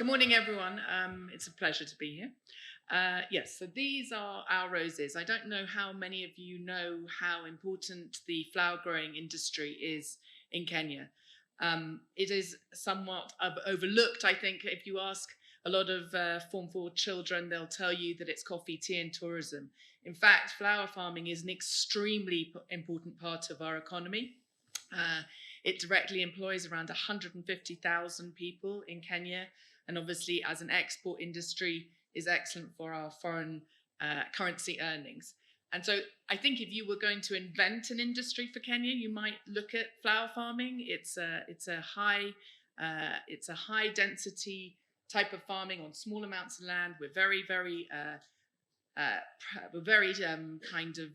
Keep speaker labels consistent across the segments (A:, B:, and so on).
A: Good morning, everyone. It's a pleasure to be here. Yes, so these are our roses. I don't know how many of you know how important the flower growing industry is in Kenya. It is somewhat overlooked, I think. If you ask a lot of Form 4 children, they'll tell you that it's coffee, tea, and tourism. In fact, flower farming is an extremely important part of our economy. Uh, it directly employs around 150,000 people in Kenya, and obviously, as an export industry, is excellent for our foreign currency earnings. And so, I think if you were going to invent an industry for Kenya, you might look at flower farming. It's a high density type of farming on small amounts of land. We're very kind of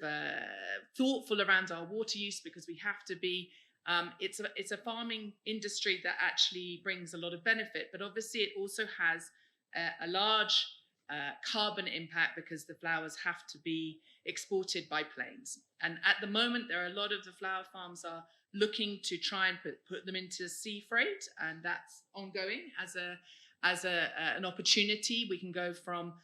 A: thoughtful around our water use because we have to be. It's a farming industry that actually brings a lot of benefit, but obviously it also has a large carbon impact because the flowers have to be exported by planes. And at the moment, there are a lot of the flower farms are looking to try and put them into sea freight, and that's ongoing as an opportunity. We can go from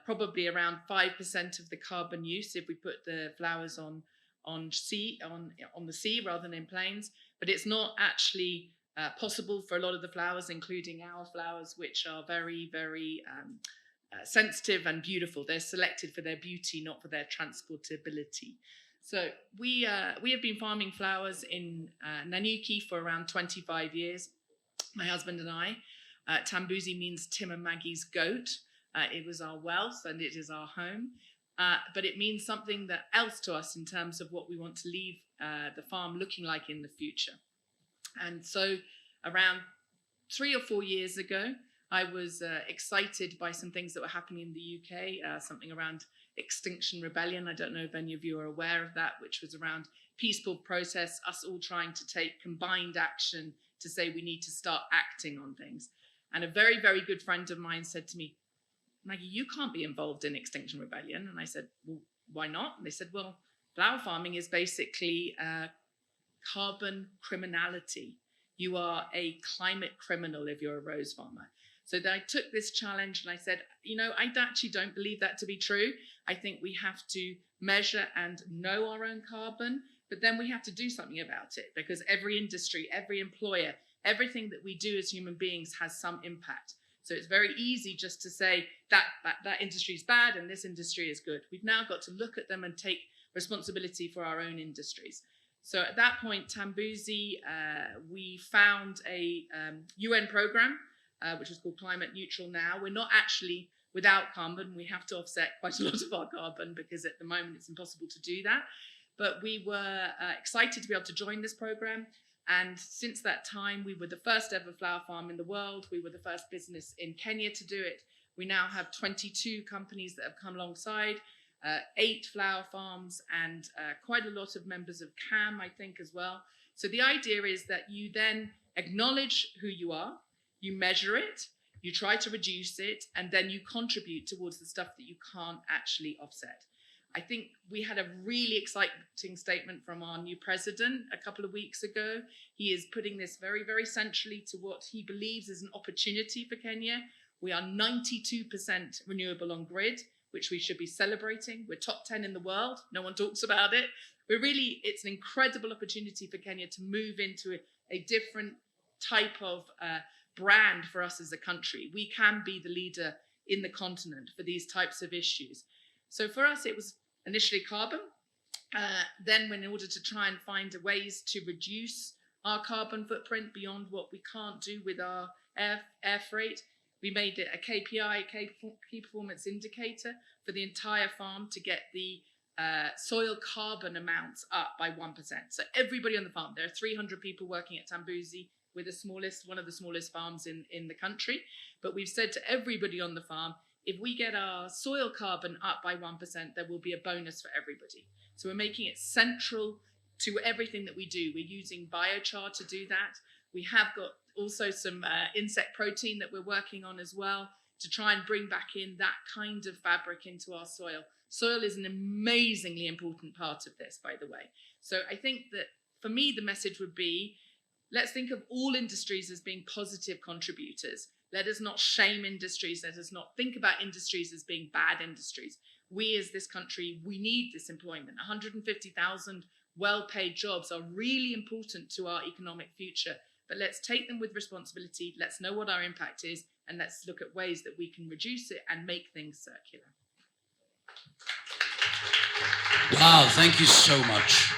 A: probably around 5% of the carbon use if we put the flowers on the sea rather than in planes, but it's not actually possible for a lot of the flowers, including our flowers, which are very sensitive and beautiful. They're selected for their beauty, not for their transportability. So we have been farming flowers in Nanyuki for around 25 years, my husband and I. Tambuzi means Tim and Maggie's goat. It was our wealth and it is our home. But it means something else to us in terms of what we want to leave the farm looking like in the future. And so around 3 or 4 years ago, I was excited by some things that were happening in the UK, something around Extinction Rebellion. I don't know if any of you are aware of that, which was around peaceful protests, us all trying to take combined action to say we need to start acting on things. And a very good friend of mine said to me, Maggie, you can't be involved in Extinction Rebellion. And I said, well, why not? And they said, well, flower farming is basically carbon criminality. You are a climate criminal if you're a rose farmer. So I took this challenge and I said, I actually don't believe that to be true. I think we have to measure and know our own carbon, but then we have to do something about it because every industry, every employer, everything that we do as human beings has some impact. So it's very easy just to say that industry is bad and this industry is good. We've now got to look at them and take responsibility for our own industries. So at that point, Tambuzi, we found a UN program, which is called Climate Neutral Now. We're not actually without carbon. We have to offset quite a lot of our carbon because at the moment it's impossible to do that. But we were excited to be able to join this program. And since that time, we were the first ever flower farm in the world. We were the first business in Kenya to do it. We now have 22 companies that have come alongside, 8 flower farms, and quite a lot of members of CAM, I think, as well. So the idea is that you then acknowledge who you are, you measure it, you try to reduce it, and then you contribute towards the stuff that you can't actually offset. I think we had a really exciting statement from our new president a couple of weeks ago. He is putting this very centrally to what he believes is an opportunity for Kenya. We are 92% renewable on grid, which we should be celebrating. We're top 10 in the world. No one talks about it. It's an incredible opportunity for Kenya to move into a different type of brand for us as a country. We can be the leader in the continent for these types of issues. So for us, it was initially carbon. Then in order to try and find ways to reduce our carbon footprint beyond what we can't do with our air freight, we made it a KPI, key performance indicator for the entire farm to get the soil carbon amounts up by 1%. So everybody on the farm, there are 300 people working at Tambuzi. We're one of the smallest farms in the country. But we've said to everybody on the farm, if we get our soil carbon up by 1%, there will be a bonus for everybody. So we're making it central to everything that we do. We're using biochar to do that. We have got also some insect protein that we're working on as well to try and bring back in that kind of fabric into our soil. Soil is an amazingly important part of this, by the way. So I think that for me, the message would be Let's think of all industries as being positive contributors. Let us not shame industries. Let us not think about industries as being bad industries. We as this country, we need this employment. 150,000 well-paid jobs are really important to our economic future, but let's take them with responsibility. Let's know what our impact is, and let's look at ways that we can reduce it and make things circular.
B: Wow, thank you so much.